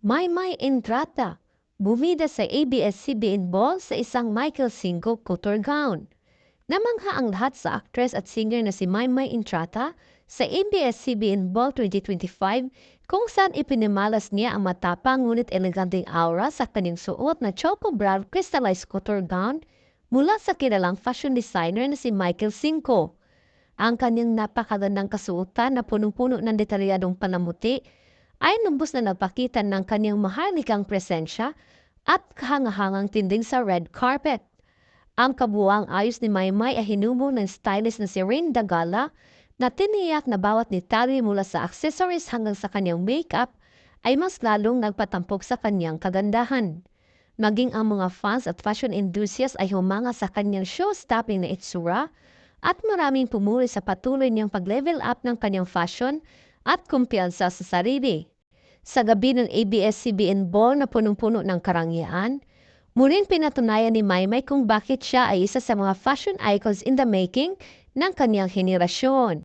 Maymay Entrata, bumida sa ABS-CBN Ball sa isang Michael Cinco couture gown. Namangha ang lahat sa actress at singer na si Maymay Entrata sa ABS-CBN Ball 2025 kung saan ipinimalas niya ang matapang ngunit eleganteng aura sa kanyang suot na choco brown crystallized couture gown mula sa kilalang fashion designer na si Michael Cinco. Ang kanyang napakagandang kasuotan na punong-puno ng detalyadong panamuti ay lubos na nagpakita ng kanyang maharlikang presensya at kahangahangang tinding sa red carpet. Ang kabuuang ayos ni Maymay ay hinumo ng stylist na si Rain Dagala na tiniyak na bawat detalye mula sa accessories hanggang sa kanyang makeup ay mas lalong nagpatampok sa kanyang kagandahan. Maging ang mga fans at fashion enthusiasts ay humanga sa kanyang show-stopping na itsura at maraming pumuli sa patuloy niyang pag-level up ng kanyang fashion at kumpiyansa sa sarili. Sa gabi ng ABS-CBN Ball na punong-puno ng karangyaan, muling pinatunayan ni Maymay kung bakit siya ay isa sa mga fashion icons in the making ng kanyang henerasyon.